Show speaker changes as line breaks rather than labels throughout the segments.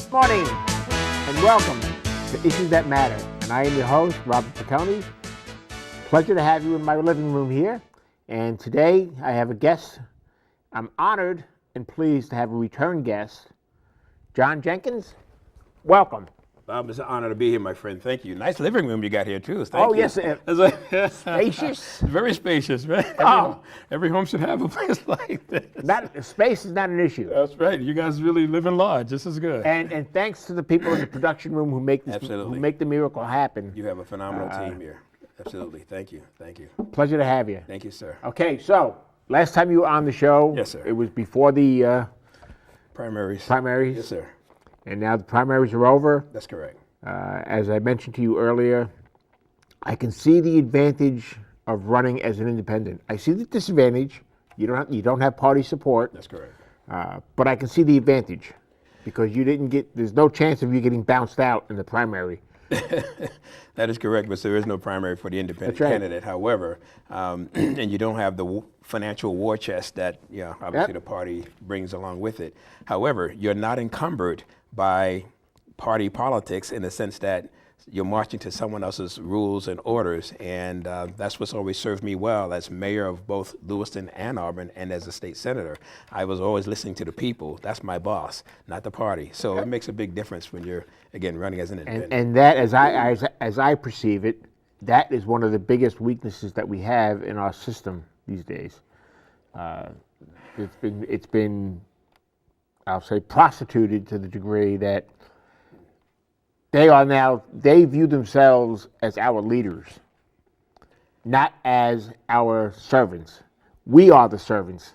this morning, and welcome to Issues That Matter. And I am your host, Robert Patoni. Pleasure to have you in my living room here. And today I have a guest. I'm honored and pleased to have a return guest, John Jenkins. Welcome.
Bob, it's an honor to be here, my friend. Thank you. Nice living room you got here, too. Thank you.
Yes. Spacious.
Very spacious, right? Every home should have a place like this.
Space is not an issue.
That's right. You guys really live in large. This is good.
And thanks to the people in the production room who make this,
Absolutely.
who make the miracle happen.
You have a phenomenal team here. Absolutely. Thank you. Thank you.
Pleasure to have you.
Thank you, sir.
Okay, so last time you were on the show,
yes, sir.
It was before the
primaries.
Yes,
sir.
And now the primaries are over.
That's correct.
As I mentioned to you earlier, I can see the advantage of running as an independent. I see the disadvantage. You don't have party support.
That's correct.
But I can see the advantage because there's no chance of you getting bounced out in the primary.
That is correct, but there is no primary for the independent candidate. However, and you don't have the financial war chest that obviously the party brings along with it. However, you're not encumbered by party politics in the sense that you're marching to someone else's rules and orders, and that's what's always served me well as mayor of both Lewiston and Auburn, and as a state senator. I was always listening to the people. That's my boss, not the party. So it makes a big difference when you're, again, running as an independent.
And that, as I perceive it, that is one of the biggest weaknesses that we have in our system these days. It's been, I'll say, prostituted to the degree that they view themselves as our leaders, not as our servants. We are the servants.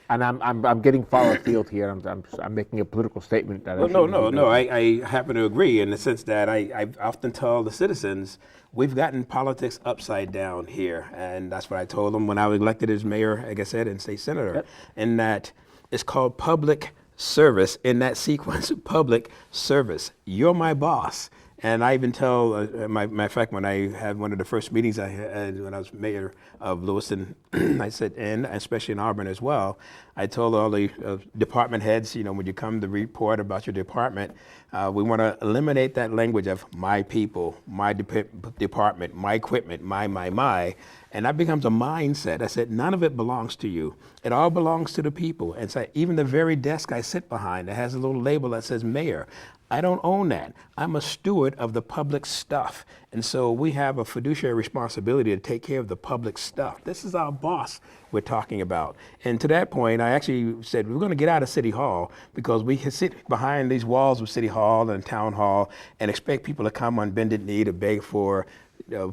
And I'm getting far afield here. I'm making a political statement that
I happen to agree in the sense that I often tell the citizens we've gotten politics upside down here, and that's what I told them when I was elected as mayor, like I said, and state senator, and that it's called public service. In that sequence, public service. You're my boss. And I even tell, matter of fact, when I had one of the first meetings I had when I was mayor of Lewiston, I said, and especially in Auburn as well, I told all the department heads, when you come to report about your department, we want to eliminate that language of my people, my department, my equipment, my. And that becomes a mindset. I said, none of it belongs to you. It all belongs to the people. And so even the very desk I sit behind that has a little label that says mayor, I don't own that. I'm a steward of the public stuff. And so we have a fiduciary responsibility to take care of the public stuff. This is our boss we're talking about. And to that point, I actually said, we're going to get out of City Hall because we can sit behind these walls of City Hall and Town Hall and expect people to come on bended knee to beg for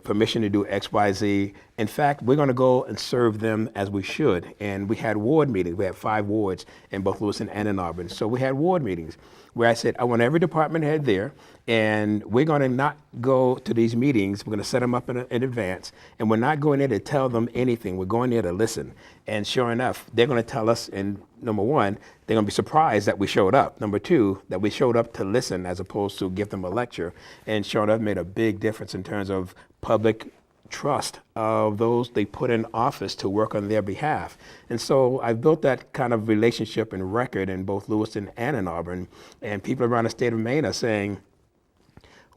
permission to do X, Y, Z. In fact, we're going to go and serve them as we should. And we had ward meetings. We had 5 wards in both Lewiston and in Auburn. So we had ward meetings where I said, I want every department head there, and we're going to not go to these meetings. We're going to set them up in advance, and we're not going there to tell them anything. We're going there to listen. And sure enough, they're going to tell us, and number one, they're going to be surprised that we showed up. Number two, that we showed up to listen as opposed to give them a lecture. And sure enough, made a big difference in terms of public trust of those they put in office to work on their behalf. And so I've built that kind of relationship and record in both Lewiston and in Auburn. And people around the state of Maine are saying,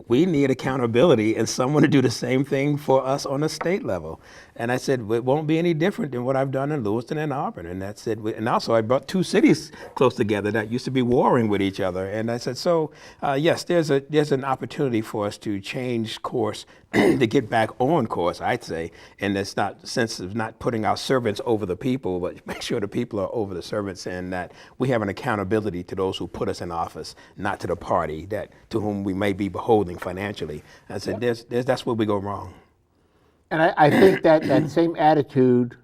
we need accountability and someone to do the same thing for us on a state level. And I said, it won't be any different than what I've done in Lewiston and Auburn. And that's it. And also I brought 2 cities close together that used to be warring with each other. And I said, so yes, there's an opportunity for us to change course, to get back on course, I'd say. And it's not sense of not putting our servants over the people, but make sure the people are over the servants, and that we have an accountability to those who put us in office, not to the party to whom we may be beholden financially. I said, that's where we go wrong.
And I think that same attitude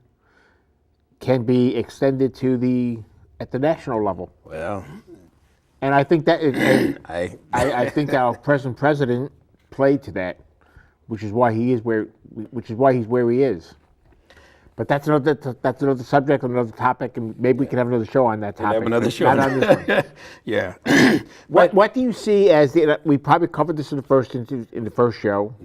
can be extended to at the national level.
Well,
and I think that I think our present president played to that, which is why he's where he is. But that's another subject, another topic, and maybe we can have another show on that topic.
Have another show.
Not on this one.
Yeah.
What do you see as we probably covered this in the first show,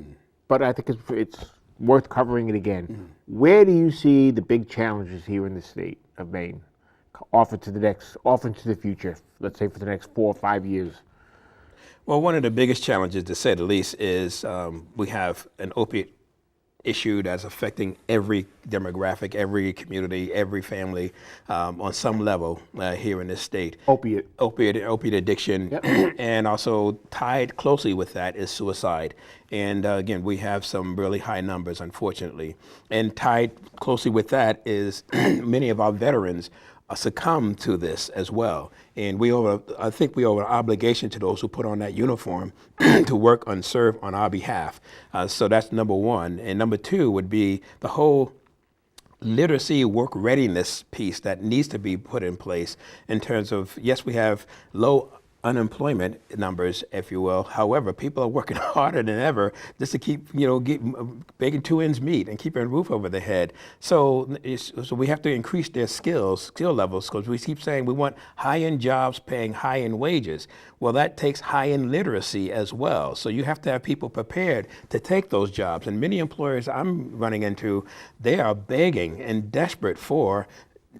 but I think it's worth covering it again. Where do you see the big challenges here in the state of Maine, off into the future? Let's say for the next 4 or 5 years.
Well, one of the biggest challenges, to say the least, is we have an opiate issue that's affecting every demographic, every community, every family on some level here in this state. Opiate addiction,
Yep.
and also tied closely with that is suicide. And again, we have some really high numbers, unfortunately. And tied closely with that is many of our veterans succumb to this as well. And I think we owe an obligation to those who put on that uniform to work and serve on our behalf. So that's number one. And number two would be the whole literacy work readiness piece that needs to be put in place in terms of, yes, we have low unemployment numbers, if you will. However, people are working harder than ever just to keep, making two ends meet and keeping a roof over their head. So we have to increase their skill levels, because we keep saying we want high-end jobs paying high-end wages. Well, that takes high-end literacy as well. So you have to have people prepared to take those jobs. And many employers I'm running into, they are begging and desperate for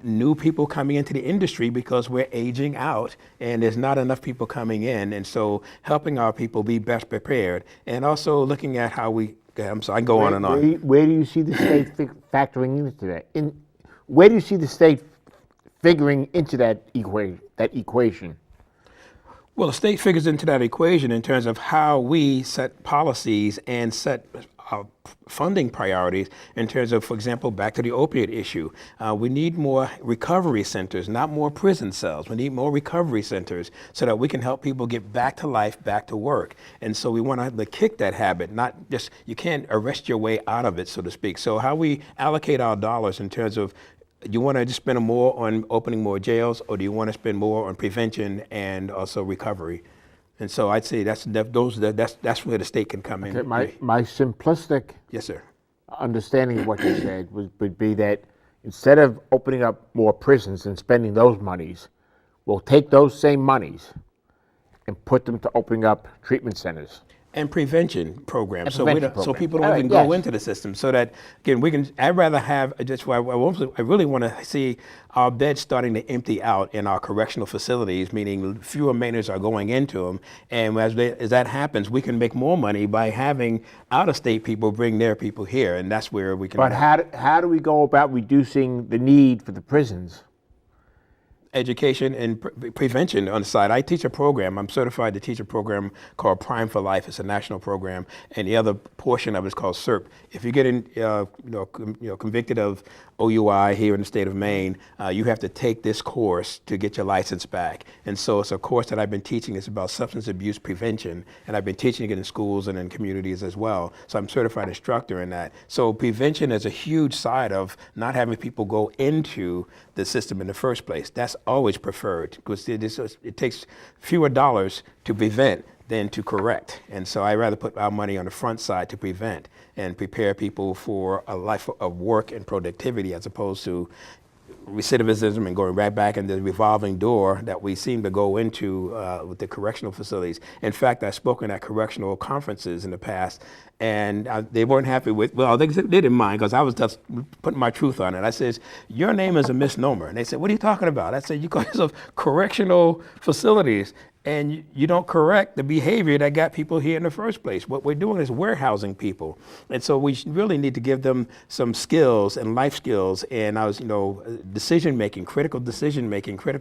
new people coming into the industry because we're aging out and there's not enough people coming in. And so helping our people be best prepared, and also looking at how we, I'm sorry, I can go on and on.
Where do you see the state factoring into that? Where do you see the state figuring into that equation?
Well, the state figures into that equation in terms of how we set policies and set funding priorities in terms of, for example, back to the opiate issue. We need more recovery centers, not more prison cells. We need more recovery centers so that we can help people get back to life, back to work. And so we want to kick that habit, not just, you can't arrest your way out of it, so to speak. So how we allocate our dollars in terms of, do you want to just spend more on opening more jails, or do you want to spend more on prevention and also recovery? And so I'd say that's where the state can come in.
My simplistic
Yes, sir.
understanding of what you said would be that instead of opening up more prisons and spending those monies, we'll take those same monies and put them to opening up treatment centers.
And prevention programs, so people don't
All right,
even go
yes.
into the system. So that, again, I'd rather have, that's why I really want to see our beds starting to empty out in our correctional facilities, meaning fewer mainers are going into them. And as that happens, we can make more money by having out-of-state people bring their people here, and that's where we can.
But how do we go about reducing the need for the prisons?
Education and prevention on the side. I teach a program. I'm certified to teach a program called Prime for Life. It's a national program, and the other portion of it is called CERP. If you get convicted of OUI here in the state of Maine, you have to take this course to get your license back. And so it's a course that I've been teaching. It's about substance abuse prevention, and I've been teaching it in schools and in communities as well. So I'm a certified instructor in that. So prevention is a huge side of not having people go into the system in the first place. That's always preferred, because it takes fewer dollars to prevent than to correct. And so I rather put our money on the front side to prevent and prepare people for a life of work and productivity, as opposed to recidivism and going right back into the revolving door that we seem to go into with the correctional facilities. In fact, I've spoken at correctional conferences in the past, and they weren't happy with, well, they didn't mind, because I was just putting my truth on it. I said, your name is a misnomer. And they said, what are you talking about? I said, you call yourself correctional facilities, and you don't correct the behavior that got people here in the first place. What we're doing is warehousing people. And so we really need to give them some skills and life skills, and decision-making, critical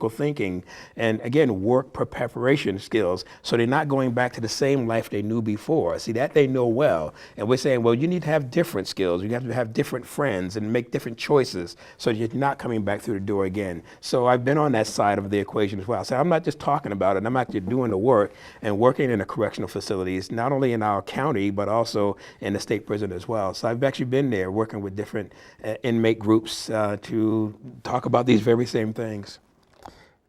thinking, and again, work preparation skills, so they're not going back to the same life they knew before. See, that they know well. And we're saying, well, you need to have different skills. You have to have different friends and make different choices so you're not coming back through the door again. So I've been on that side of the equation as well. So I'm not just talking about it. I'm actually doing the work and working in the correctional facilities, not only in our county, but also in the state prison as well. So I've actually been there working with different inmate groups to talk about these very same things.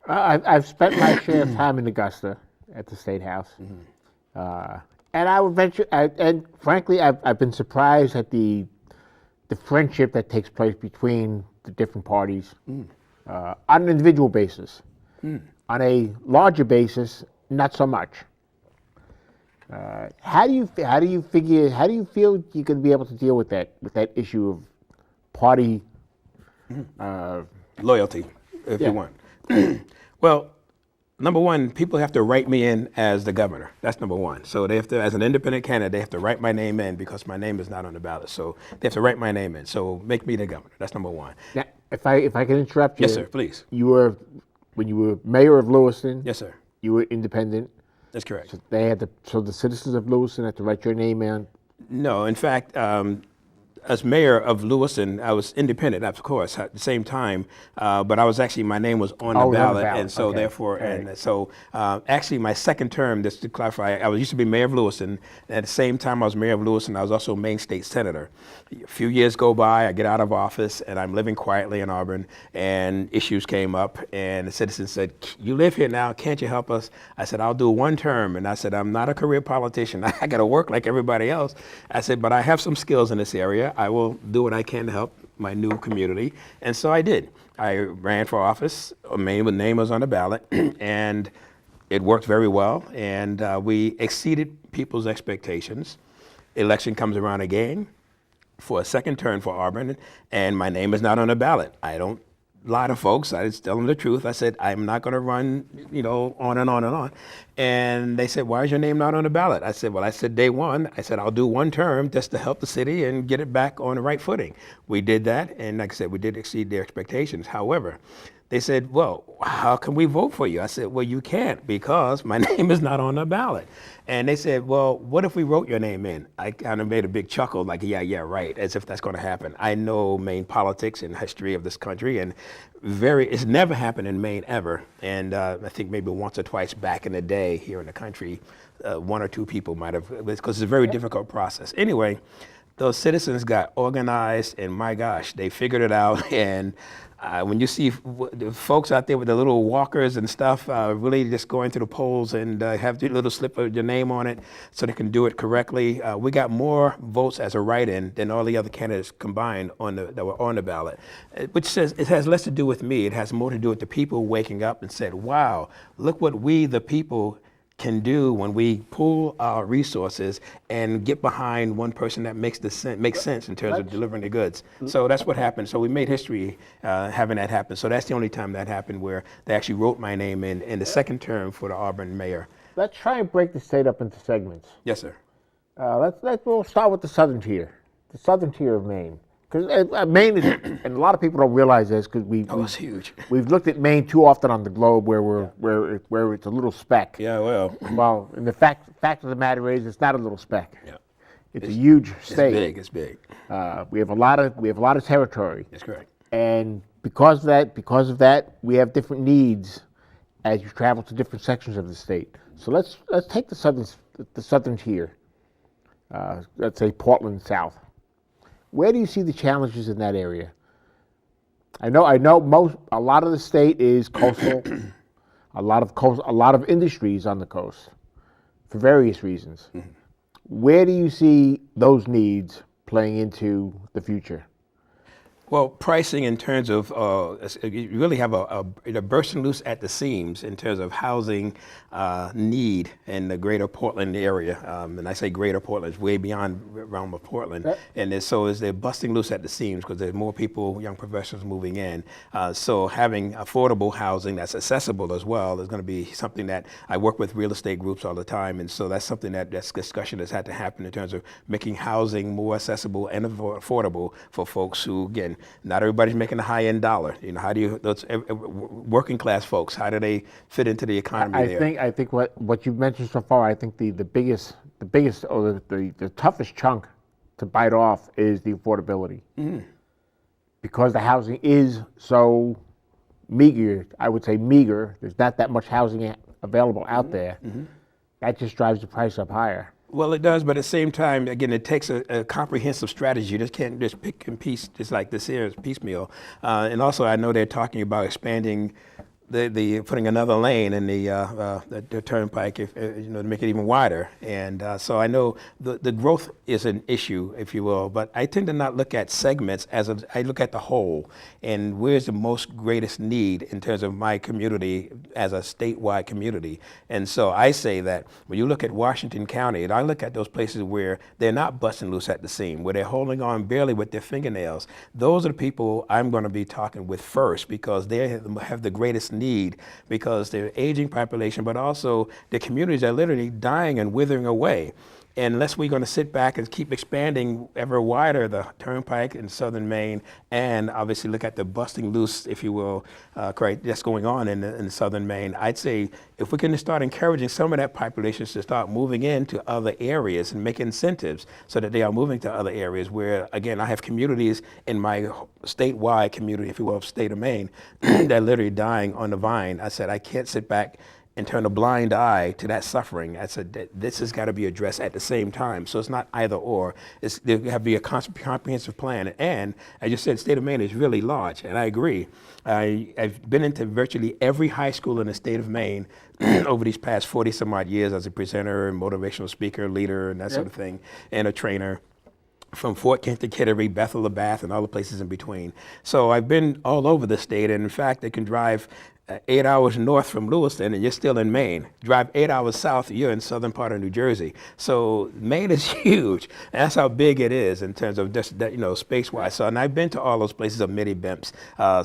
I've spent my share of time in Augusta at the State House. Mm-hmm. And I would venture, and frankly, I've been surprised at the friendship that takes place between the different parties on an individual basis. On a larger basis, not so much. How do you feel you're going to be able to deal with that issue of party
loyalty, if you want? Well, number one, people have to write me in as the governor. That's number one. So they have to, as an independent candidate, they have to write my name in because my name is not on the ballot. So they have to write my name in. So make me the governor. That's number one.
Now, if I can interrupt you.
Yes, sir, please.
When you were mayor of Lewiston.
Yes, sir.
You were independent.
That's correct.
So the citizens of Lewiston had to write your name in.
No, in fact, as mayor of Lewiston, I was independent, of course, at the same time, but I was actually, my name was on the ballot, and so therefore, and so actually my second term, just to clarify, I used to be mayor of Lewiston, and at the same time I was mayor of Lewiston, I was also Maine State Senator. A few years go by, I get out of office, and I'm living quietly in Auburn, and issues came up, and the citizens said, you live here now, can't you help us? I said, I'll do one term, and I said, I'm not a career politician, I gotta work like everybody else. I said, but I have some skills in this area. I will do what I can to help my new community. And so I did. I ran for office, my name was on the ballot, and it worked very well. And we exceeded people's expectations. Election comes around again for a second term for Auburn, and my name is not on the ballot. I don't lie to folks. I just tell them the truth. I said, I'm not going to run, on and on and on. And they said, why is your name not on the ballot? I said, well, I said, day one, I said, I'll do one term just to help the city and get it back on the right footing. We did that. And like I said, we did exceed their expectations. However, they said, well, how can we vote for you? I said, well, you can't because my name is not on the ballot. And they said, well, what if we wrote your name in? I kind of made a big chuckle, like, yeah, right, as if that's going to happen. I know Maine politics and history of this country, and it's never happened in Maine ever. And I think maybe once or twice back in the day here in the country, one or two people might have, because it's a very difficult process. Anyway, those citizens got organized, and my gosh, they figured it out. And when you see the folks out there with the little walkers and stuff, really just going to the polls and have the little slip of your name on it so they can do it correctly. We got more votes as a write-in than all the other candidates combined that were on the ballot, which says it has less to do with me. It has more to do with the people waking up and said, wow, look what we, the people, can do when we pool our resources and get behind one person that makes sense in terms of delivering the goods. So that's what happened. So we made history having that happen. So that's the only time that happened where they actually wrote my name in the second term for the Auburn mayor.
Let's try and break the state up into segments.
Yes, sir.
We'll start with the southern tier of Maine. Because Maine is, and a lot of people don't realize this because
it's huge.
We've looked at Maine too often on the globe where it's a little speck.
Yeah, well.
Well, and the fact of the matter is, it's not a little speck. Yeah. It's a huge state.
It's big.
We have a lot of territory.
That's correct.
And because of that, we have different needs as you travel to different sections of the state. So let's take the southern tier. Let's say Portland South. Where do you see the challenges in that area? I know a lot of the state is coastal, a lot of industries on the coast for various reasons. Mm-hmm. Where do you see those needs playing into the future?
Well, pricing in terms of, you really have a bursting loose at the seams in terms of housing need in the greater Portland area. And I say greater Portland, it's way beyond realm of Portland. Yep. And so they're busting loose at the seams because there's more people, young professionals moving in. So having affordable housing that's accessible as well is going to be something that I work with real estate groups all the time. And so that's something that's discussion that's had to happen in terms of making housing more accessible and affordable for folks who, again, not everybody's making a high-end dollar. How do those working class folks, how do they fit into the economy there?
I think what you've mentioned so far, I think the biggest or the toughest chunk to bite off is the affordability. Mm. Because the housing is so meager, I would say meager, there's not that much housing available out there, that just drives the price up higher.
Well, it does, but at the same time, again, it takes a comprehensive strategy. You just can't just pick and piece, just like this here is piecemeal. And also, I know they're talking about expanding putting another lane in the turnpike, to make it even wider. And so I know the growth is an issue, if you will, but I tend to not look at segments I look at the whole and where's the most greatest need in terms of my community as a statewide community. And so I say that when you look at Washington County, and I look at those places where they're not busting loose at the seam, where they're holding on barely with their fingernails, those are the people I'm going to be talking with first because they have the greatest need because they're aging population, but also the communities are literally dying and withering away. And unless we're going to sit back and keep expanding ever wider the turnpike in southern Maine, and obviously look at the busting loose, if you will, correct, that's going on in southern Maine, I'd say if we can start encouraging some of that population to start moving into other areas and make incentives so that they are moving to other areas where, again, I have communities in my statewide community, if you will, of state of Maine, that are literally dying on the vine. I said, I can't sit back and turn a blind eye to that suffering. I said, this has got to be addressed at the same time. So it's not either or. There have to be a comprehensive plan. And as you said, the state of Maine is really large, and I agree. I've been into virtually every high school in the state of Maine over these past 40 some odd years as a presenter and motivational speaker, leader, and that sort of thing, and a trainer. From Fort Kent to Kittery, Bethel to Bath, and all the places in between. So I've been all over the state, and in fact, I can drive 8 hours north from Lewiston and you're still in Maine. Drive 8 hours south, you're in southern part of New Jersey. So Maine is huge. And that's how big it is in terms of just that, space-wise. So, and I've been to all those places of Midi-Bemps,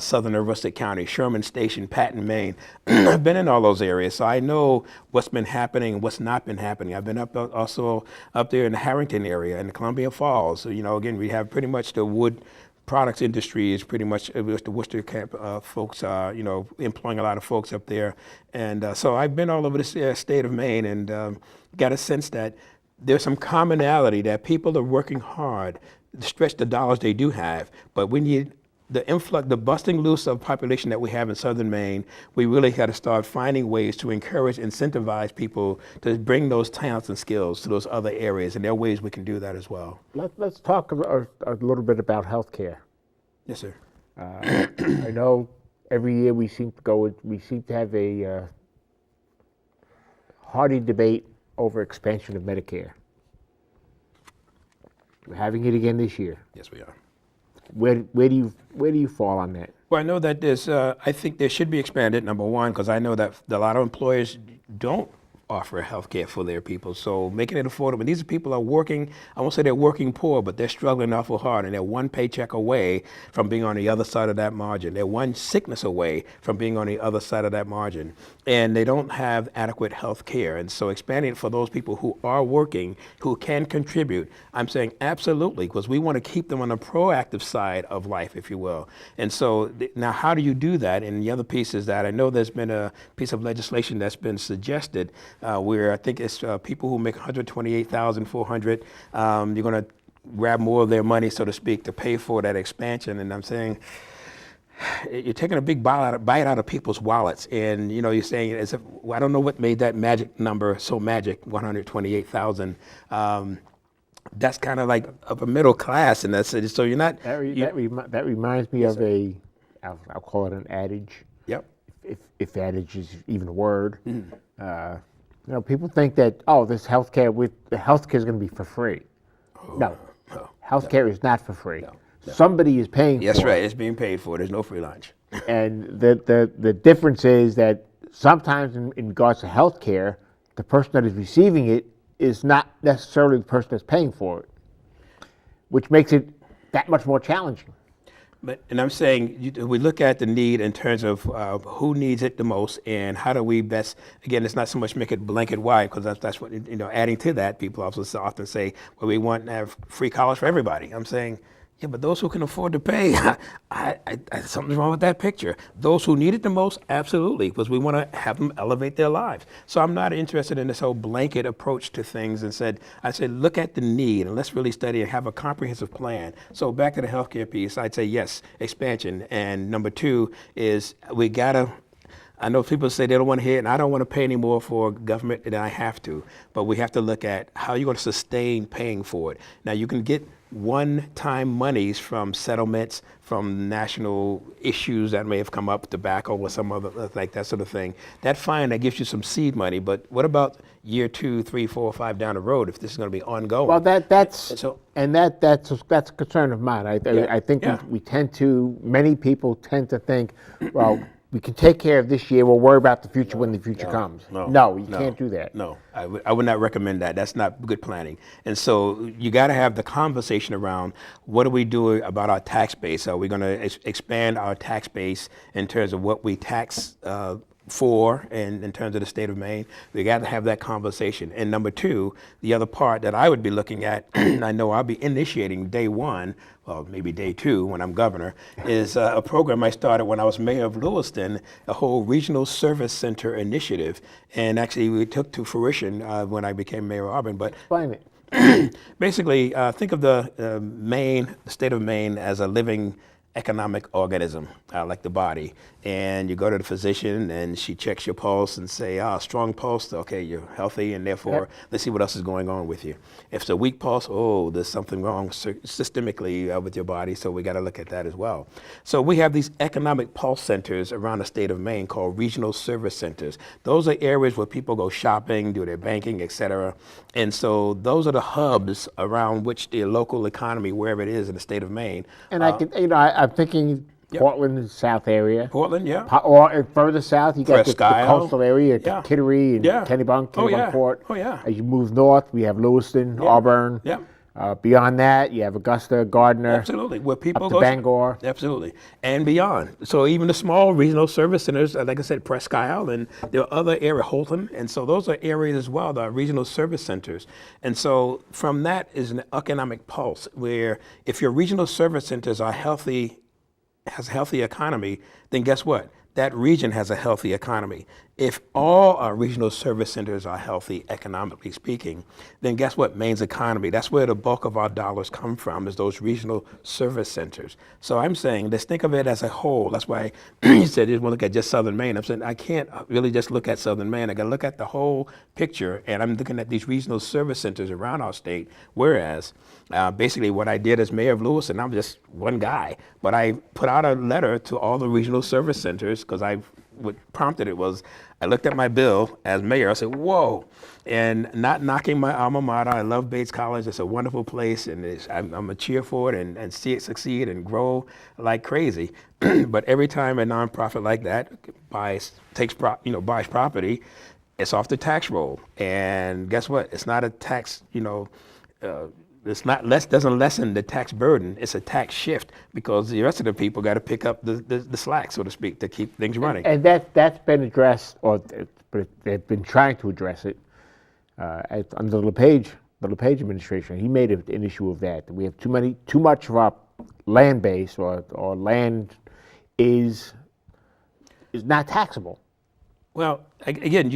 southern Aroostook County, Sherman Station, Patton, Maine. I've been in all those areas, so I know what's been happening and what's not been happening. I've been also up there in the Harrington area and Columbia Falls. So, again, we have pretty much the wood products industry is pretty much the Worcester camp folks are, employing a lot of folks up there. And so I've been all over the state of Maine and got a sense that there's some commonality that people are working hard to stretch the dollars they do have, but we need the influx, the busting loose of population that we have in southern Maine. We really got to start finding ways to encourage, incentivize people to bring those talents and skills to those other areas, and there are ways we can do that as well.
Let's talk a little bit about healthcare.
Yes, sir.
I know every year we seem to have a hearty debate over expansion of Medicare. We're having it again this year.
Yes, we are.
Where do you fall on that?
Well, I know that there's, I think there should be expanded, number one, because I know that a lot of employers don't offer health care for their people. So making it affordable. These people are working, I won't say they're working poor, but they're struggling awful hard, and they're one paycheck away from being on the other side of that margin. They're one sickness away from being on the other side of that margin. And they don't have adequate health care. And so expanding it for those people who are working, who can contribute, I'm saying absolutely, because we want to keep them on the proactive side of life, if you will. And so now how do you do that? And the other piece is that I know there's been a piece of legislation that's been suggested where I think it's people who make $128,400, you're going to grab more of their money, so to speak, to pay for that expansion. And I'm saying, you're taking a big bite out of people's wallets, and you're saying as if, I don't know what made that magic number so magic, 128,000. That's kind of like upper middle class, and that's it. So you're not.
That reminds me of I'll call it an adage.
Yep.
If adage is even a word. People think that this healthcare the healthcare is going to be for free. No, healthcare is not for free. No. Somebody is paying for it.
That's right. It's being paid for. There's no free lunch.
And the difference is that sometimes in regards to healthcare, the person that is receiving it is not necessarily the person that's paying for it, which makes it that much more challenging.
And I'm saying we look at the need in terms of who needs it the most, and how do we best. Again, it's not so much make it blanket wide, because that's what adding to that, people also often say, well, we want to have free college for everybody. I'm saying, yeah, but those who can afford to pay, something's wrong with that picture. Those who need it the most, absolutely, because we want to have them elevate their lives. So I'm not interested in this whole blanket approach to things, and I said, look at the need and let's really study and have a comprehensive plan. So back to the healthcare piece, I'd say yes, expansion. And number two is we gotta, I know people say they don't want to hear it, and I don't want to pay any more for government than I have to, but we have to look at how you're going to sustain paying for it. Now, you can get one-time monies from settlements, from national issues that may have come up, tobacco or some other, like that sort of thing. That's fine, that gives you some seed money, but what about year 2, 3, 4, 5 down the road if this is going to be ongoing?
Well, that's a concern of mine. I think many people tend to think, well, we can take care of this year. We'll worry about the future when the future comes. No, you can't do that.
No, I would not recommend that. That's not good planning. And so you got to have the conversation around what do we do about our tax base? Are we going to expand our tax base in terms of what we tax for and in terms of the state of Maine? We got to have that conversation. And number two, the other part that I would be looking at, I know I'll be initiating day one, well, maybe day two when I'm governor, is a program I started when I was mayor of Lewiston, a whole regional service center initiative. And actually we took to fruition when I became mayor of Auburn. But
Explain it.
basically, think of the state of Maine as a living economic organism, like the body. And you go to the physician and she checks your pulse and say, strong pulse, okay, you're healthy, and therefore let's see what else is going on with you. If it's a weak pulse, there's something wrong systemically with your body, so we got to look at that as well. So we have these economic pulse centers around the state of Maine called regional service centers. Those are areas where people go shopping, do their banking, et cetera. And so those are the hubs around which the local economy, wherever it is in the state of Maine.
And I'm thinking Portland, South area.
Portland, yeah.
Or further south, you got the coastal area,
yeah.
Kittery and Kennebunkport.
Oh, yeah.
As you move north, we have Lewiston, Auburn.
Yeah.
Beyond that, you have Augusta, Gardner.
Absolutely, where people
up to
go.
Bangor.
Absolutely, and beyond. So even the small regional service centers, like I said, Presque Isle, and there are other areas, Holton, and so those are areas as well, the regional service centers. And so from that is an economic pulse, where if your regional service centers are healthy, has a healthy economy, then guess what? That region has a healthy economy. If all our regional service centers are healthy, economically speaking, then guess what? Maine's economy, that's where the bulk of our dollars come from, is those regional service centers. So I'm saying, let's think of it as a whole. That's why you said you want to look at just Southern Maine. I'm saying I can't really just look at Southern Maine. I got to look at the whole picture, and I'm looking at these regional service centers around our state, whereas basically what I did as mayor of Lewiston, I'm just one guy, but I put out a letter to all the regional service centers because what prompted it was I looked at my bill as mayor. I said, whoa, and not knocking my alma mater. I love Bates College. It's a wonderful place, and I'm a cheer for it and see it succeed and grow like crazy. But every time a nonprofit like that buys property, it's off the tax roll. And guess what? It's not a tax, it's not doesn't lessen the tax burden. It's a tax shift because the rest of the people got to pick up the slack, so to speak, to keep things running.
And that's been addressed, or they've been trying to address it under the LePage administration. He made an issue of that. We have too much of our land base or land is not taxable.
Well, again,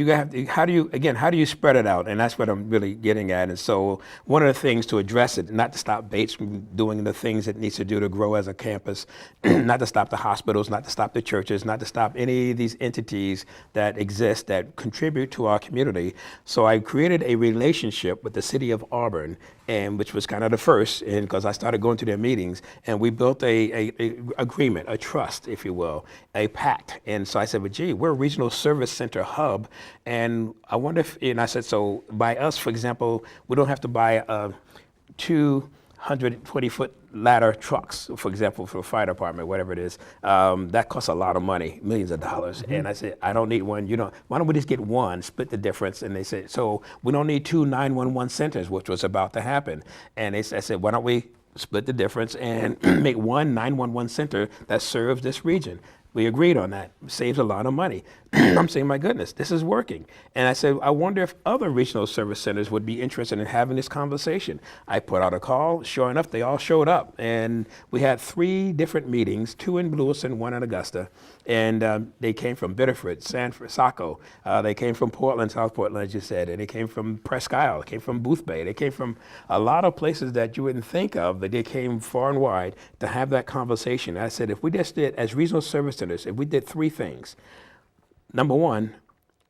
how do you spread it out? And that's what I'm really getting at. And so one of the things to address it, not to stop Bates from doing the things it needs to do to grow as a campus, not to stop the hospitals, not to stop the churches, not to stop any of these entities that exist that contribute to our community. So I created a relationship with the city of Auburn, and which was kind of the first, and because I started going to their meetings, and we built a agreement, a trust, if you will, a pact. And so I said, well, gee, we're a regional service center hub, and I wonder if, and I said, so by us, for example, we don't have to buy 220-foot ladder trucks, for example, for a fire department, whatever it is. That costs a lot of money, millions of dollars. Mm-hmm. And I said, I don't need one. Why don't we just get one, split the difference? And they said, so we don't need 2 911 centers, which was about to happen. And I said, why don't we split the difference and make one 911 center that serves this region? We agreed on that. Saves a lot of money. I'm saying, my goodness, this is working. And I said, I wonder if other regional service centers would be interested in having this conversation. I put out a call. Sure enough, they all showed up. And we had 3 different meetings, 2 in Lewiston, 1 in Augusta. And they came from Biddeford, San Francisco. They came from Portland, South Portland, as you said. And they came from Presque Isle. They came from Booth Bay. They came from a lot of places that you wouldn't think of, but they came far and wide to have that conversation. And I said, if we just did, as regional service centers, if we did 3 things. Number 1,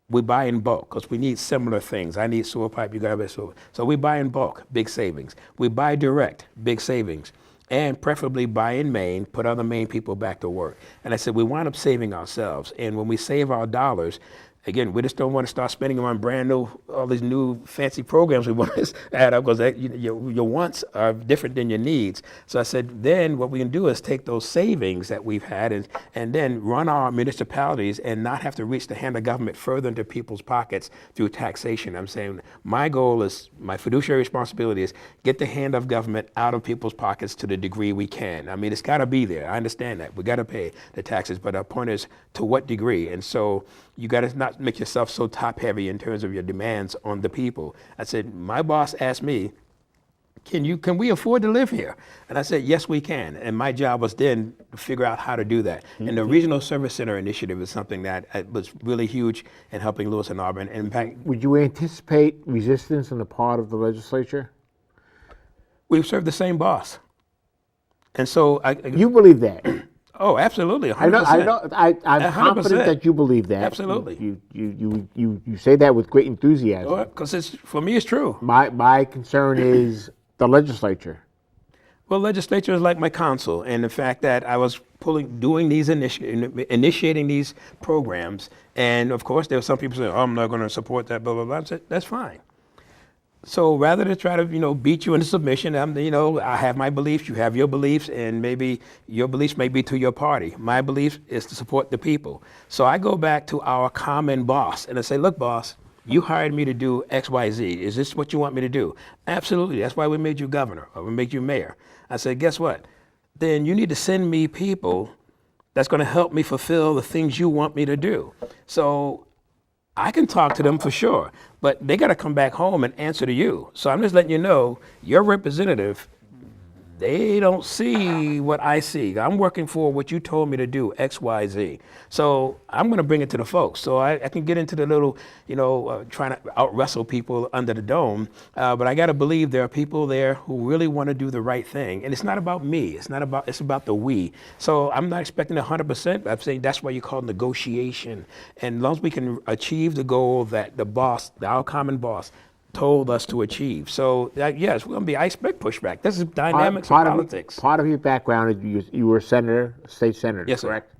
we buy in bulk because we need similar things. I need sewer pipe, you got to sewer. So we buy in bulk, big savings. We buy direct, big savings. And preferably buy in Maine, put other Maine people back to work. And I said, we wind up saving ourselves. And when we save our dollars, Again, we just don't want to start spending on brand new, all these new fancy programs we want to add up because your wants are different than your needs. So I said, then what we can do is take those savings that we've had and then run our municipalities and not have to reach the hand of government further into people's pockets through taxation. I'm saying my goal is, my fiduciary responsibility is get the hand of government out of people's pockets to the degree we can. I mean, it's got to be there. I understand that. We got to pay the taxes, but our point is to what degree? And so you got to not make yourself so top heavy in terms of your demands on the people. I said, my boss asked me, can we afford to live here? And I said, yes, we can. And my job was then to figure out how to do that. And the Regional Service Center initiative is something that was really huge in helping Lewis and Auburn. And in fact,
would you anticipate resistance on the part of the legislature?
We've served the same boss. And so
you believe that?
Oh, absolutely, 100%.
I'm confident that you believe that.
Absolutely.
You say that with great enthusiasm.
Because for me, it's true.
My concern is the legislature.
Well, legislature is like my counsel, and the fact that I was doing these initiating these programs, and of course there were some people saying, "Oh, I'm not going to support that," blah blah blah. I said, that's fine. So rather than try to, beat you into submission, I have my beliefs, you have your beliefs, and maybe your beliefs may be to your party. My belief is to support the people. So I go back to our common boss and I say, look, boss, you hired me to do X, Y, Z. Is this what you want me to do? Absolutely. That's why we made you governor or we made you mayor. I said, guess what? Then you need to send me people that's going to help me fulfill the things you want me to do. So I can talk to them for sure, but they got to come back home and answer to you. So I'm just letting you know, your representative, they don't see what I see. I'm working for what you told me to do, X, Y, Z. So I'm going to bring it to the folks. So I can get into the little, trying to out wrestle people under the dome. But I got to believe there are people there who really want to do the right thing. And it's not about me. It's about the we. So I'm not expecting 100%. I'm saying that's why you call negotiation. And as long as we can achieve the goal that the boss, our common boss, told us to achieve. So yes, we're going to be, I expect pushback. This is dynamics of politics.
Part of your background, you were a senator, state senator,
yes,
correct? Sir.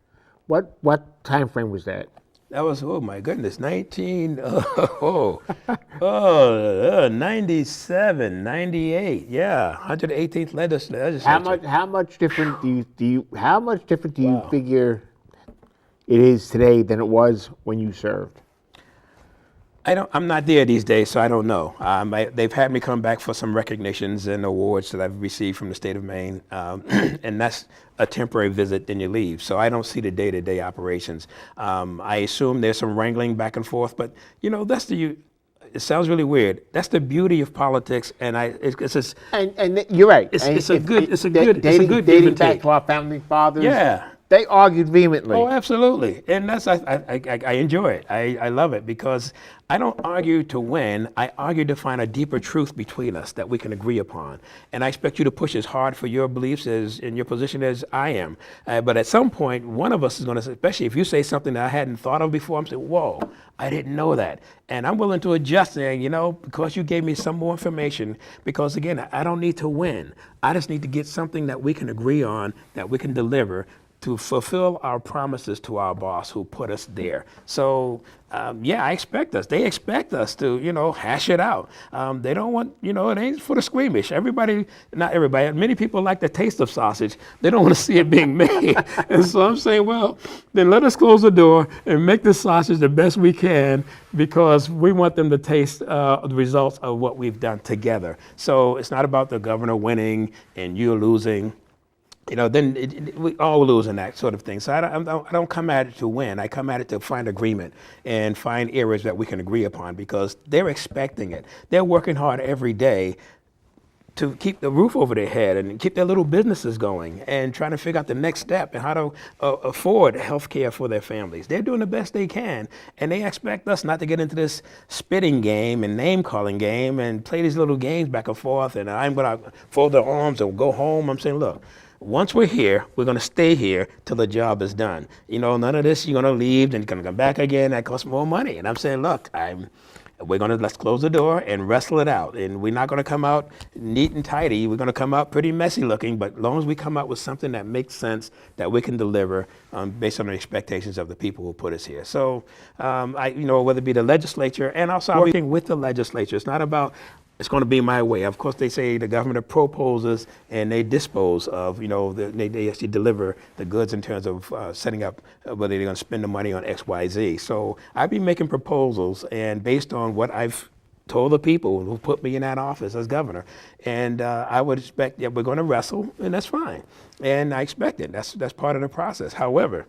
What time frame was that?
That was, oh my goodness, 97, 98, yeah, 118th legislature.
How much different do you figure it is today than it was when you served?
I'm not there these days, so I don't know. They've had me come back for some recognitions and awards that I've received from the state of Maine, and that's a temporary visit, then you leave. So I don't see the day-to-day operations. I assume there's some wrangling back and forth, but it sounds really weird. That's the beauty of politics, and it's just. And
you're right.
It's a good give
dating
and
back
take.
to our founding fathers.
Yeah.
They argued vehemently.
Oh, absolutely. And I enjoy it. I love it because I don't argue to win. I argue to find a deeper truth between us that we can agree upon. And I expect you to push as hard for your beliefs in your position as I am. But at some point, one of us is going to, especially if you say something that I hadn't thought of before, I'm saying, whoa, I didn't know that. And I'm willing to adjust saying, because you gave me some more information, because again, I don't need to win. I just need to get something that we can agree on, that we can deliver, to fulfill our promises to our boss who put us there. So, I expect us. They expect us to, hash it out. They don't want, it ain't for the squeamish. Not everybody, many people like the taste of sausage. They don't want to see it being made. And so I'm saying, well, then let us close the door and make the sausage the best we can because we want them to taste the results of what we've done together. So it's not about the governor winning and you losing. Then we all lose in that sort of thing. So I don't come at it to win. I come at it to find agreement and find areas that we can agree upon because they're expecting it. They're working hard every day to keep the roof over their head and keep their little businesses going and trying to figure out the next step and how to afford health care for their families. They're doing the best they can, and they expect us not to get into this spitting game and name-calling game and play these little games back and forth, and I'm going to fold their arms and go home. I'm saying, look, once we're here, we're going to stay here till the job is done. You know, none of this, you're going to leave, then you're going to come back again. That costs more money. And I'm saying, look, let's close the door and wrestle it out. And we're not going to come out neat and tidy. We're going to come out pretty messy looking, but as long as we come out with something that makes sense, that we can deliver based on the expectations of the people who put us here. So, whether it be the legislature and also working with the legislature, it's not about, it's going to be my way. Of course, they say the government proposes and they dispose of, they actually deliver the goods in terms of setting up whether they're going to spend the money on X, Y, Z. So I'd be making proposals, and based on what I've told the people who put me in that office as governor, and I would expect that we're going to wrestle, and that's fine. And I expect it. That's part of the process. However,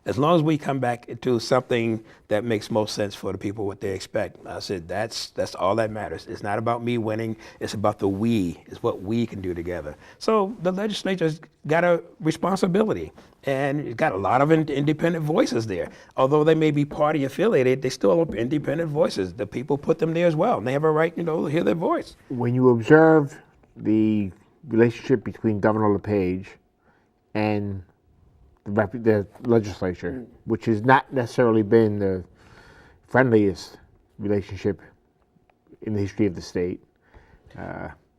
as long as we come back to something that makes most sense for the people, what they expect, I said that's all that matters. It's not about me winning. It's about the we. It's what we can do together. So the legislature's got a responsibility, and it's got a lot of independent voices there. Although they may be party affiliated, they still are independent voices. The people put them there as well, and they have a right, to hear their voice.
When you observe the relationship between Governor LePage and the legislature, which has not necessarily been the friendliest relationship in the history of the state.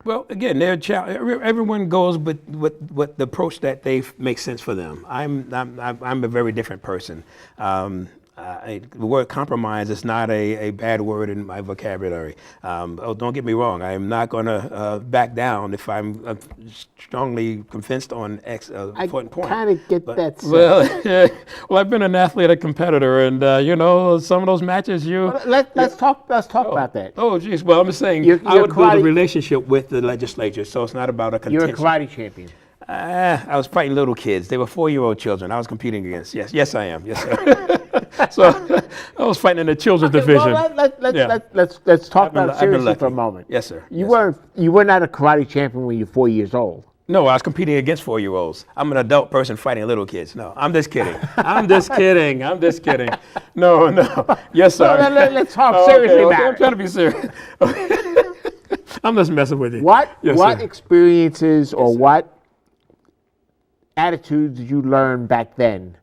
Well, again, everyone goes with the approach that they make sense for them. I'm a very different person. The word compromise is not a bad word in my vocabulary. Don't get me wrong. I am not going to back down if I'm strongly convinced on X important point.
I kind of get that sense.
Well, I've been an athlete, a competitor, and some of those matches
let's talk about that.
Oh, geez. Well, I'm just saying I would build a relationship with the legislature, so it's not about a contention.
You're a karate champion.
I was fighting little kids. They were 4-year-old children. I was competing against. Yes, I am. Yes, sir. So I was fighting in the children's division.
Well, let's talk about it seriously for a moment.
Yes, sir.
You were not a karate champion when you were 4 years old.
No, I was competing against 4-year-olds. I'm an adult person fighting little kids. No, I'm just kidding. I'm just kidding. No. Yes, sir.
Well, let's talk seriously about it.
I'm trying to be serious. I'm just messing with you.
What experiences or what attitudes did you learn back then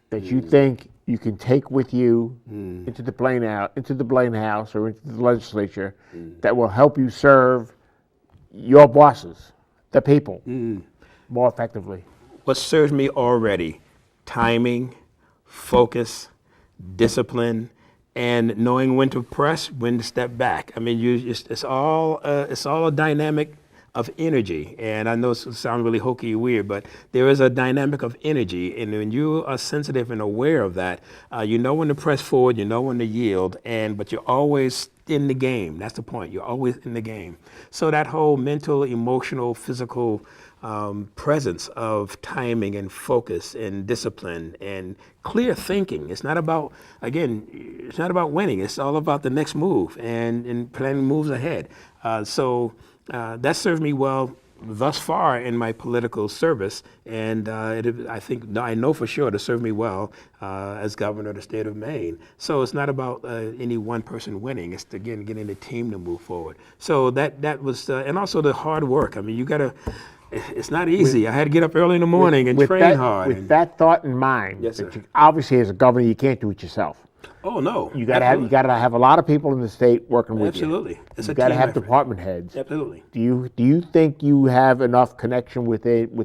that you think you can take with you into the Blaine House or into the legislature that will help you serve your bosses, the people, more effectively?
What serves me already: timing, focus, discipline, and knowing when to press, when to step back. I mean, it's all a dynamic of energy. And I know it sounds really hokey weird, but there is a dynamic of energy. And when you are sensitive and aware of that, you know when to press forward, you know when to yield, but you're always in the game. That's the point. You're always in the game. So that whole mental, emotional, physical presence of timing and focus and discipline and clear thinking. It's not about winning. It's all about the next move and planning moves ahead. That served me well thus far in my political service, and I know for sure to serve me well as governor of the state of Maine. So it's not about any one person winning. It's again getting the team to move forward. So that was, and also the hard work. I mean, it's not easy. I had to get up early in the morning and train hard.
With that thought in mind,
yes, sir.
Obviously as a governor, you can't do it yourself.
Oh no!
You got to have a lot of people in the state working with you.
Absolutely,
you got to have department heads.
Absolutely.
Do you think you have enough connection with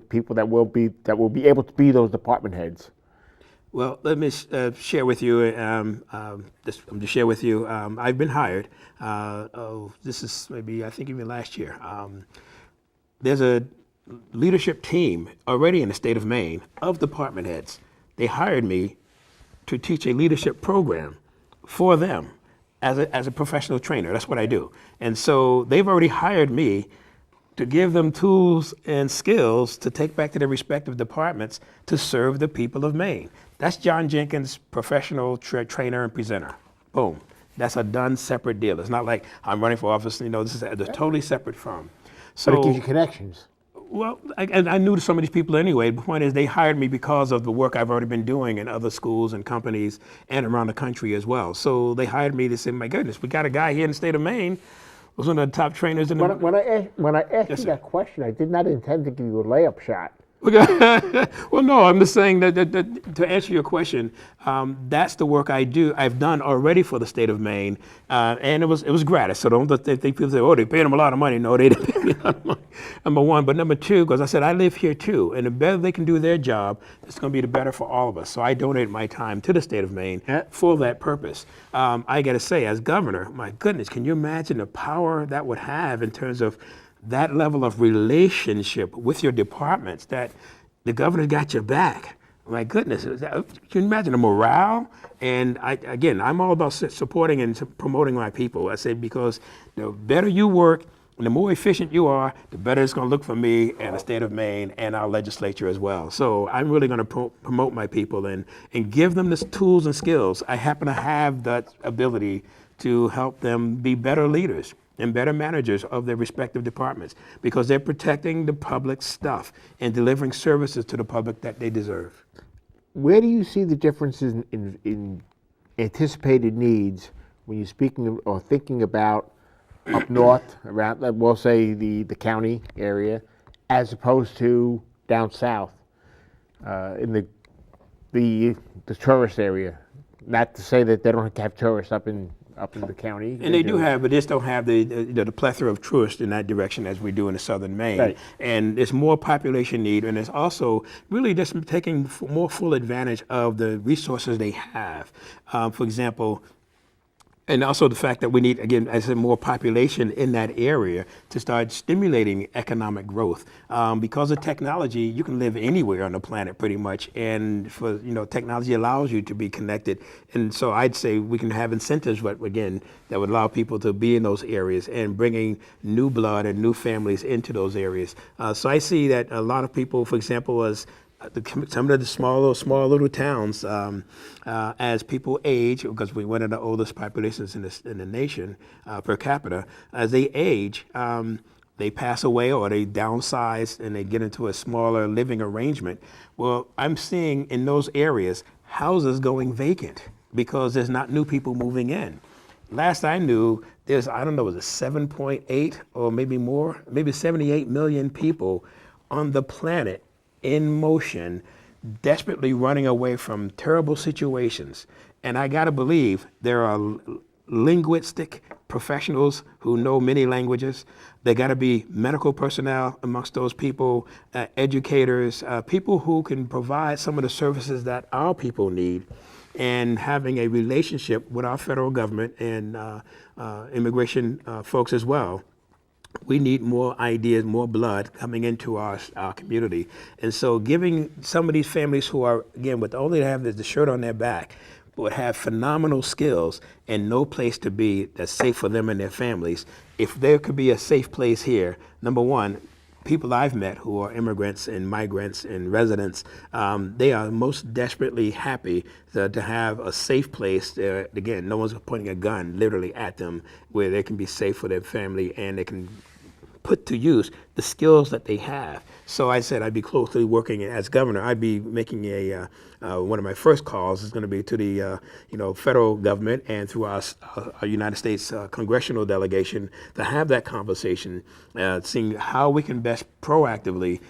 people that will be able to be those department heads?
Well, let me share with you. I've been hired. This is maybe I think even last year. There's a leadership team already in the state of Maine of department heads. They hired me to teach a leadership program for them as a professional trainer. That's what I do. And so they've already hired me to give them tools and skills to take back to their respective departments to serve the people of Maine. That's John Jenkins, professional trainer and presenter. Boom. That's a done separate deal. It's not like I'm running for office. This is a totally separate firm. So
but it gives you connections.
Well, I knew some of these people anyway. The point is they hired me because of the work I've already been doing in other schools and companies and around the country as well. So they hired me to say, my goodness, we got a guy here in the state of Maine was one of the top trainers in the.
When I asked
Yes,
you
sir.
that question, I did not intend to give you a layup shot.
Well, no, I'm just saying that to answer your question, that's the work I've done already for the state of Maine, and it was gratis. So don't think people say, oh, they paid them a lot of money. No, they didn't pay me a lot of money. Number one, but number two, because I said I live here too, and the better they can do their job, it's going to be the better for all of us. So I donate my time to the state of Maine for that purpose. I got to say, as governor, my goodness, can you imagine the power that would have in terms of that level of relationship with your departments, that the governor got your back. My goodness, can you imagine the morale? And I'm all about supporting and promoting my people. I say, because the better you work and the more efficient you are, the better it's going to look for me and the state of Maine and our legislature as well. So I'm really going to promote my people and give them the tools and skills. I happen to have that ability to help them be better leaders and better managers of their respective departments, because they're protecting the public stuff and delivering services to the public that they deserve.
Where do you see the differences in anticipated needs when you're speaking or thinking about up north, around, we'll say the county area, as opposed to down south in the tourist area? Not to say that they don't have tourists up in the county.
And they do have, but they just don't have the plethora of tourists in that direction as we do in the southern Maine.
Right.
And there's more population need, and it's also really just taking more full advantage of the resources they have. For example, and also the fact that we need, again, as I said, more population in that area to start stimulating economic growth. Because of technology, you can live anywhere on the planet pretty much, and technology allows you to be connected. And so I'd say we can have incentives, but again, that would allow people to be in those areas and bringing new blood and new families into those areas. So I see that a lot of people, for example, some of the small little towns, as people age, because we're one of the oldest populations in the nation per capita, as they age, they pass away or they downsize and they get into a smaller living arrangement. Well, I'm seeing in those areas houses going vacant because there's not new people moving in. Last I knew, there's, I don't know, was it 7.8 or maybe more, maybe 78 million people on the planet in motion, desperately running away from terrible situations. And I gotta believe there are linguistic professionals who know many languages. There gotta be medical personnel amongst those people, educators, people who can provide some of the services that our people need, and having a relationship with our federal government and immigration folks as well. We need more ideas, more blood coming into our community. And so giving some of these families who are, again, with all they have is the shirt on their back, but have phenomenal skills and no place to be that's safe for them and their families. If there could be a safe place here, number one, people I've met who are immigrants and migrants and residents, they are most desperately happy to have a safe place. Again, no one's pointing a gun literally at them, where they can be safe for their family and they can put to use the skills that they have. So I said I'd be closely working as governor. I'd be making one of my first calls is going to be to the federal government and through our United States congressional delegation to have that conversation, seeing how we can best proactively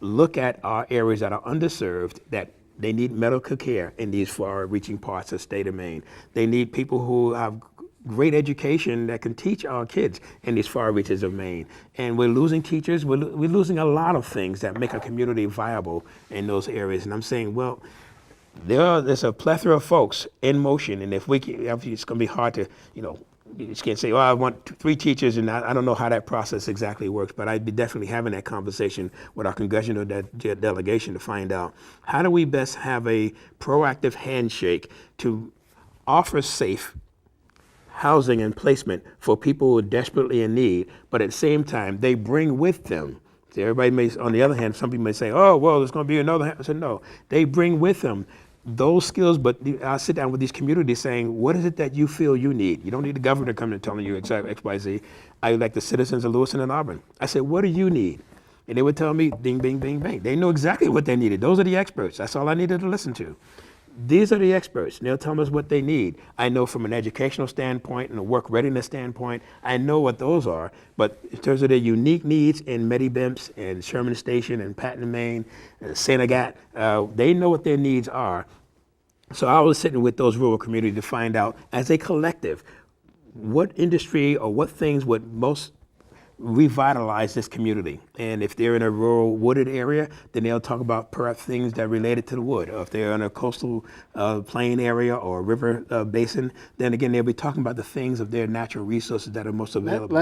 look at our areas that are underserved, that they need medical care in these far-reaching parts of the state of Maine. They need people who have great education that can teach our kids in these far reaches of Maine. And we're losing teachers, we're losing a lot of things that make a community viable in those areas. And I'm saying, well, there's a plethora of folks in motion, and if it's gonna be hard to, you just can't say, oh, I want 3 teachers, and I don't know how that process exactly works, but I'd be definitely having that conversation with our congressional delegation to find out how do we best have a proactive handshake to offer safe housing and placement for people who are desperately in need, but at the same time, they bring with them. So everybody may, on the other hand, some people may say, oh, well, there's going to be another. I said, no, they bring with them those skills, but I sit down with these communities saying, what is it that you feel you need? You don't need the governor to come and telling you exactly X, Y, Z. I like the citizens of Lewiston and Auburn. I said, what do you need? And they would tell me, ding, bing, bing, bing. They know exactly what they needed. Those are the experts. That's all I needed to listen to. these are the experts. They'll tell us what they need. I know from an educational standpoint and a work readiness standpoint, I know what those are. But in terms of their unique needs in Medibimps and Sherman Station and Patton, Maine, and St. Agat, they know what their needs are. So I was sitting with those rural communities to find out, as a collective, what industry or what things would most revitalize this community. And if they're in a rural wooded area, then they'll talk about perhaps things that are related to the wood. Or if they're in a coastal plain area or a river basin, then again, they'll be talking about the things of their natural resources that are most available.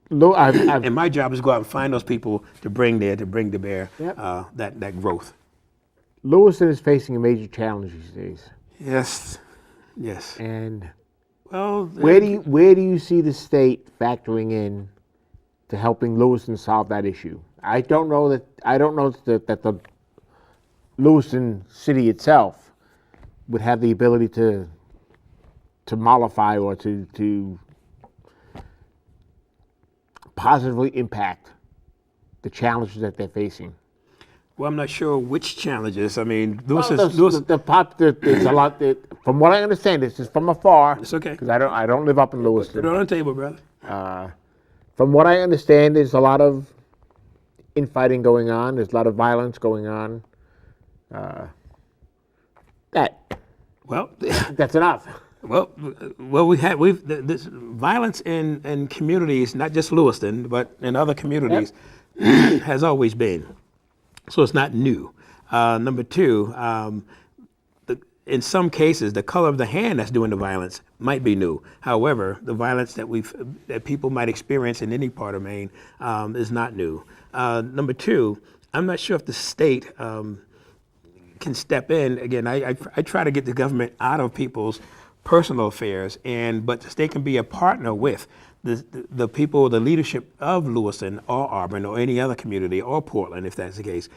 And my job is to go out and find those people to bring to bear that growth.
Lewiston is facing a major challenge these days.
Yes.
And
well,
where do you see the state factoring in to helping Lewiston solve that issue? I don't know that the Lewiston city itself would have the ability to mollify or to positively impact the challenges that they're facing.
Well, I'm not sure which challenges. I mean,
there's a lot. From what I understand, this is from afar.
It's okay.
Because I don't live up in Lewiston.
Put it on the table, brother.
From what I understand, there's a lot of infighting going on. There's a lot of violence going on. That's enough.
Well, this violence in communities, not just Lewiston, but in other communities, has always been. So it's not new. Number two, in some cases, the color of the hand that's doing the violence might be new. However, the violence that people might experience in any part of Maine is not new. Number two, I'm not sure if the state can step in. Again, I try to get the government out of people's personal affairs, but the state can be a partner with the people, the leadership of Lewiston or Auburn or any other community or Portland, if that's the case.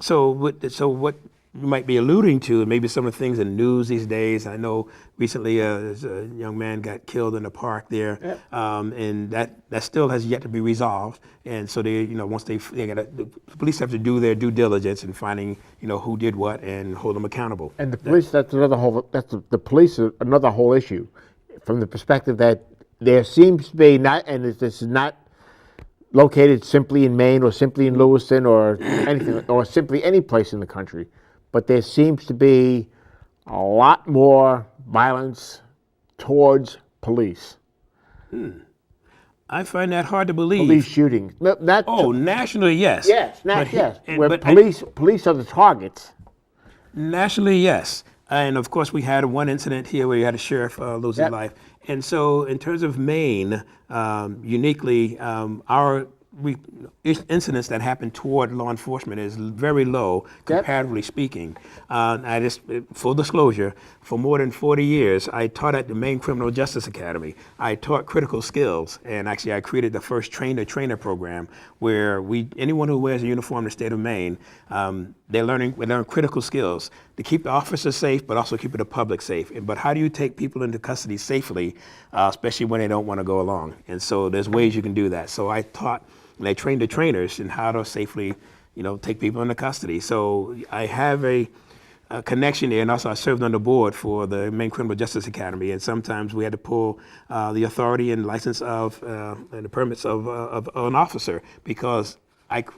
So what you might be alluding to, maybe some of the things in the news these days. I know recently there's a young man got killed in the park there, and that still has yet to be resolved. And so the police have to do their due diligence in finding who did what and hold them accountable.
And the police, the police is another whole issue, from the perspective that there seems to be this is not located simply in Maine or simply in Lewiston or anything, or simply any place in the country, but there seems to be a lot more violence towards police.
I find that hard to believe.
Police shootings.
Nationally, yes.
Yes, police are the targets.
Nationally, yes. And of course, we had one incident here where you had a sheriff lose his life. And so in terms of Maine, uniquely, our incidents that happen toward law enforcement is very low, comparatively speaking. Full disclosure, for more than 40 years, I taught at the Maine Criminal Justice Academy. I taught critical skills, and actually I created the first trainer program where anyone who wears a uniform in the state of Maine, we learn critical skills to keep the officers safe, but also keep the public safe. But how do you take people into custody safely, especially when they don't want to go along? And so there's ways you can do that. So I taught, and I trained the trainers in how to safely, take people into custody. So I have a connection there, and also I served on the board for the Maine Criminal Justice Academy, and sometimes we had to pull the authority and license of and the permits of an officer, because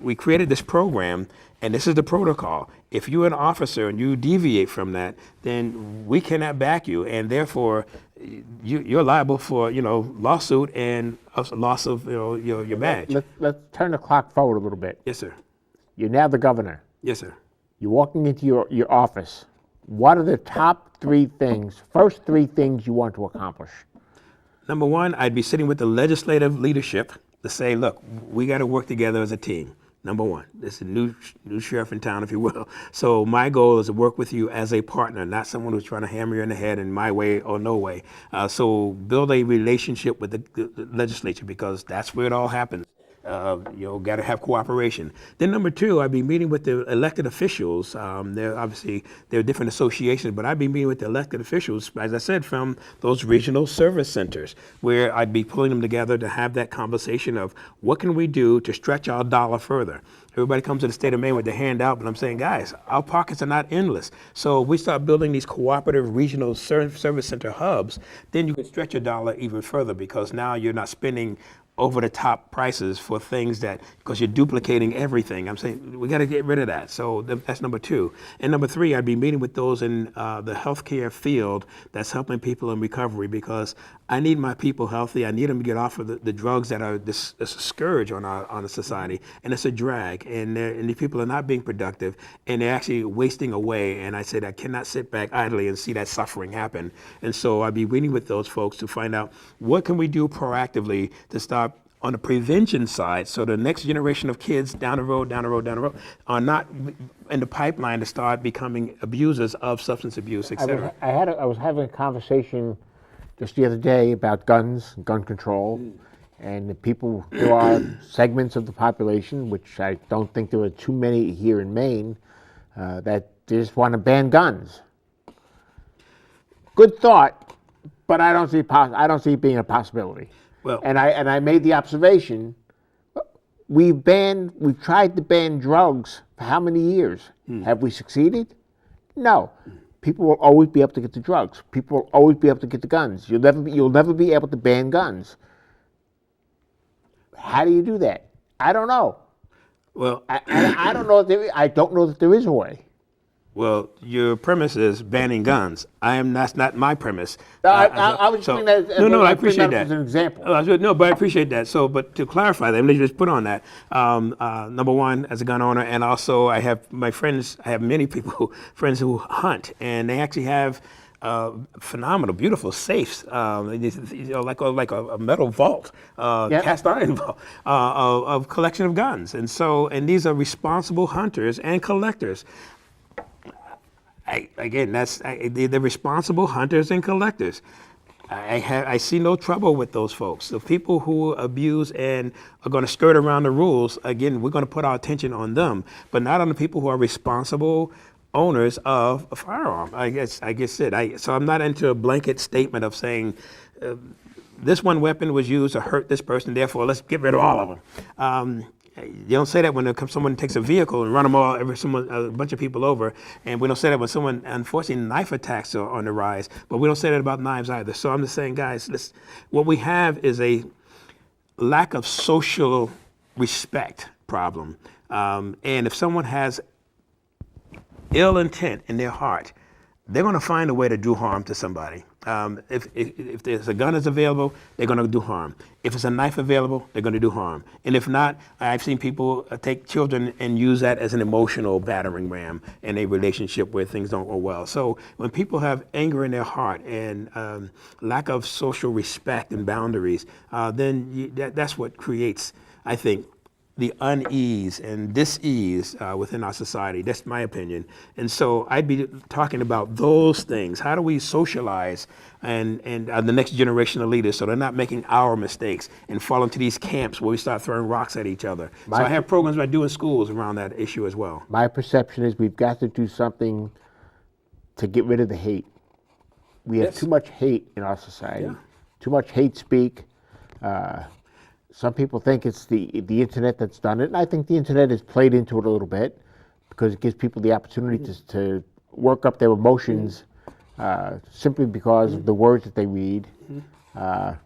we created this program, and this is the protocol. If you're an officer and you deviate from that, then we cannot back you, and therefore you're liable for lawsuit and loss of your badge.
Let's turn the clock forward a little bit.
Yes, sir.
You're now the governor.
Yes, sir.
You're walking into your office. What are the first three things you want to accomplish?
Number one, I'd be sitting with the legislative leadership to say, look, we got to work together as a team. Number one, this is a new sheriff in town, if you will. So my goal is to work with you as a partner, not someone who's trying to hammer you in the head in my way or no way. So build a relationship with the legislature, because that's where it all happens. Got to have cooperation. Then number two, I'd be meeting with the elected officials. There are different associations, but I'd be meeting with the elected officials, as I said, from those regional service centers, where I'd be pulling them together to have that conversation of what can we do to stretch our dollar further. Everybody comes to the state of Maine with their hand out, but I'm saying, guys, our pockets are not endless. So if we start building these cooperative regional service center hubs, then you can stretch your dollar even further, because now you're not spending over the top prices for things because you're duplicating everything. I'm saying we got to get rid of that. So that's number two. And number three, I'd be meeting with those in the healthcare field that's helping people in recovery, because I need my people healthy. I need them to get off of the drugs that are it's a scourge on the society, and it's a drag. And the people are not being productive, and they're actually wasting away. And I said I cannot sit back idly and see that suffering happen. And so I'd be meeting with those folks to find out what can we do proactively to start on the prevention side, so the next generation of kids down the road are not in the pipeline to start becoming abusers of substance abuse, et cetera.
I was having a conversation just the other day about guns, gun control, and there are segments of the population, which I don't think there are too many here in Maine, that just want to ban guns. Good thought, but I don't see it being a possibility.
Well,
and I made the observation, we've tried to ban drugs for how many years? Have we succeeded? No. People will always be able to get the drugs. People will always be able to get the guns. You'll never be able to ban guns. How do you do that? I don't know.
Well,
I don't know I don't know that there is a way.
Well, your premise is banning guns. That's not my premise.
I was saying that
I appreciate that
as an example.
But I appreciate that. So, but to clarify that, let me just put on that. Number one, as a gun owner, and also I have many friends who hunt, and they actually have phenomenal, beautiful safes, like a metal vault, cast iron vault of collection of guns. And these are responsible hunters and collectors. They're responsible hunters and collectors. I see no trouble with those folks. The people who abuse and are going to skirt around the rules, again, we're going to put our attention on them, but not on the people who are responsible owners of a firearm. So I'm not into a blanket statement of saying this one weapon was used to hurt this person, therefore let's get rid of all of them. You don't say that when someone takes a vehicle and run them a bunch of people over, and we don't say that when someone, unfortunately, knife attacks are on the rise, but we don't say that about knives either. So I'm just saying, guys, what we have is a lack of social respect problem. And if someone has ill intent in their heart, they're going to find a way to do harm to somebody. If there's a gun that's available, they're going to do harm. If it's a knife available, they're going to do harm. And if not, I've seen people take children and use that as an emotional battering ram in a relationship where things don't go well. So when people have anger in their heart and lack of social respect and boundaries, then that's what creates, I think, the unease and dis-ease within our society. That's my opinion. And so I'd be talking about those things. How do we socialize and the next generation of leaders so they're not making our mistakes and fall into these camps where we start throwing rocks at each other? So I have programs I do in schools around that issue as well.
My perception is we've got to do something to get rid of the hate. We have too much hate in our society, too much hate speak. Some people think it's the internet that's done it, and I think the internet has played into it a little bit because it gives people the opportunity to work up their emotions simply because of the words that they read. But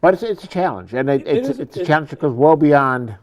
it's a challenge, and it's a challenge that goes well beyond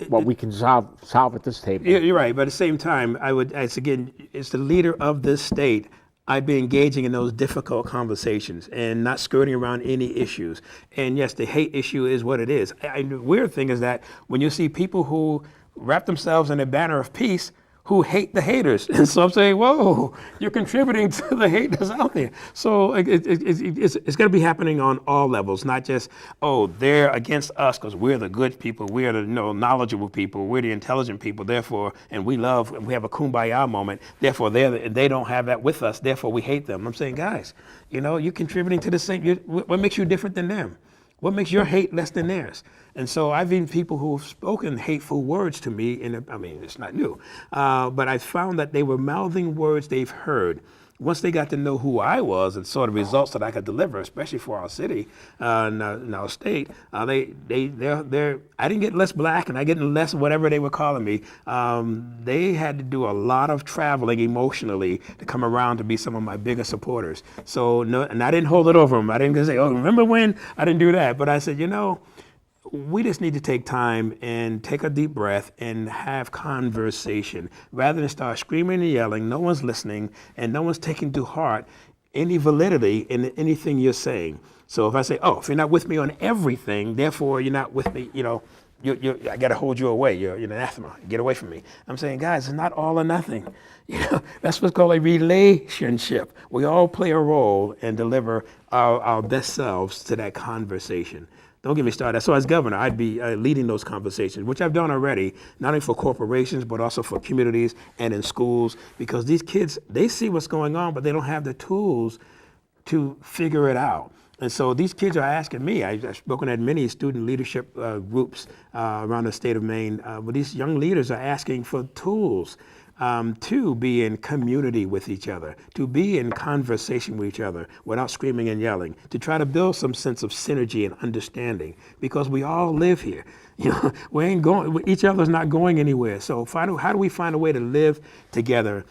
what we can solve at this table.
You're right, but at the same time, as the leader of this state, I'd be engaging in those difficult conversations and not skirting around any issues. And yes, the hate issue is what it is. The weird thing is that when you see people who wrap themselves in a banner of peace who hate the haters. And so I'm saying, whoa, you're contributing to the hate that's out there. So it's going to be happening on all levels, not just, oh, they're against us because we're the good people, we're the knowledgeable people, we're the intelligent people, therefore, and we have a kumbaya moment, therefore they don't have that with us, therefore we hate them. I'm saying, guys, you're contributing to the same, what makes you different than them? What makes your hate less than theirs? And so I've seen people who have spoken hateful words to me, and I mean, it's not new, but I found that they were mouthing words they've heard. Once they got to know who I was and saw the results that I could deliver, especially for our city and our state, I didn't get less black and I get less whatever they were calling me. They had to do a lot of traveling emotionally to come around to be some of my biggest supporters. So, no, and I didn't hold it over them. I didn't say, oh, remember when? I didn't do that. But I said, we just need to take time and take a deep breath and have conversation rather than start screaming and yelling. No one's listening and no one's taking to heart any validity in anything you're saying. So if I say, oh, if you're not with me on everything, therefore you're not with me, I got to hold you away. You're an anathema. Get away from me. I'm saying, guys, it's not all or nothing. That's what's called a relationship. We all play a role and deliver our best selves to that conversation. Don't get me started. So as governor, I'd be leading those conversations, which I've done already, not only for corporations, but also for communities and in schools, because these kids, they see what's going on, but they don't have the tools to figure it out. And so these kids are asking me, I've spoken at many student leadership groups around the state of Maine, but these young leaders are asking for tools to be in community with each other, to be in conversation with each other without screaming and yelling, to try to build some sense of synergy and understanding, because we all live here. We ain't going, each other's not going anywhere. So how do we find a way to live together?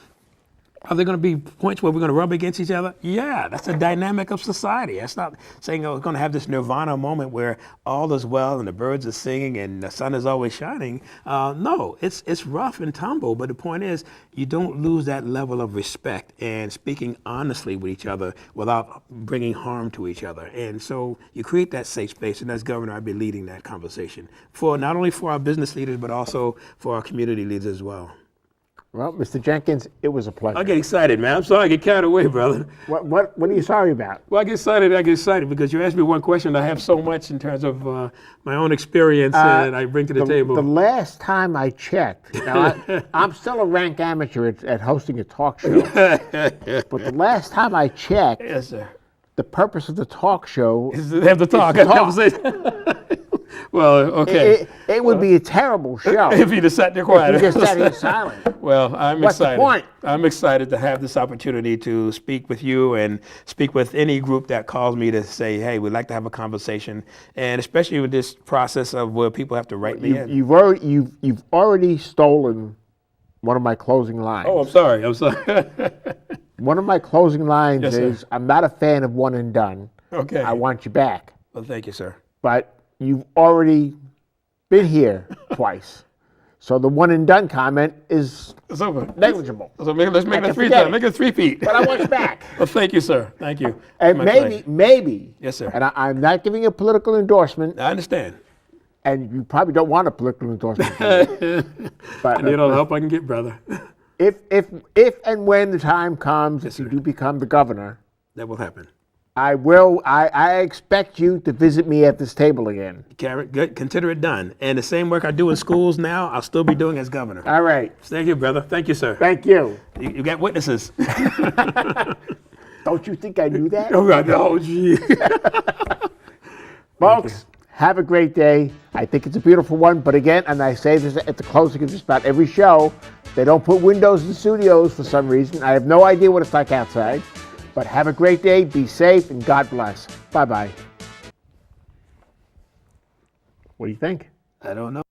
Are there going to be points where we're going to rub against each other? Yeah, that's the dynamic of society. That's not saying we're going to have this nirvana moment where all is well and the birds are singing and the sun is always shining. No, it's rough and tumble, but the point is you don't lose that level of respect and speaking honestly with each other without bringing harm to each other. And so you create that safe space, and as governor, I've been leading that conversation for not only for our business leaders, but also for our community leaders as well.
Well, Mr. Jenkins, it was a pleasure.
I get excited, man. I'm sorry I get carried away, brother.
What are you sorry about?
Well, I get excited because you asked me one question. I have so much in terms of my own experience and I bring to the table.
The last time I checked, now I'm still a rank amateur at hosting a talk show, but the last time I checked,
yes, sir,
the purpose of the talk show
is to have the talk, have conversation. Well, okay.
It would be a terrible show
if you just sat there quiet.
If you just sat here silent.
Well, I'm
What's
excited.
The point?
I'm excited to have this opportunity to speak with you and speak with any group that calls me to say, hey, we'd like to have a conversation, and especially with this process of where people have to write me in.
You've already stolen one of my closing lines.
Oh, I'm sorry.
One of my closing lines
yes,
is,
sir.
I'm not a fan of one and done.
Okay.
I want you back.
Well, thank you, sir.
But you've already been here twice. So the one and done comment is negligible.
So let's make it 3 times. Make it 3-peat.
But I want you back.
Well, thank you, sir. Thank you.
And maybe.
Yes, sir.
And I'm not giving a political endorsement.
I understand.
And you probably don't want a political endorsement.
But I need all the help I can get, brother.
If and when the time comes, yes, if you do become the governor,
that will happen.
I expect you to visit me at this table again.
Good. Consider it done. And the same work I do in schools now, I'll still be doing as governor.
All right.
Thank you, brother. Thank you, sir.
Thank you.
You got witnesses.
Don't you think I knew that?
Oh, God, no, gee.
Folks, have a great day. I think it's a beautiful one. But again, and I say this at the closing of just about every show, they don't put windows in studios for some reason. I have no idea what it's like outside. But have a great day, be safe, and God bless. Bye-bye. What do you think?
I don't know.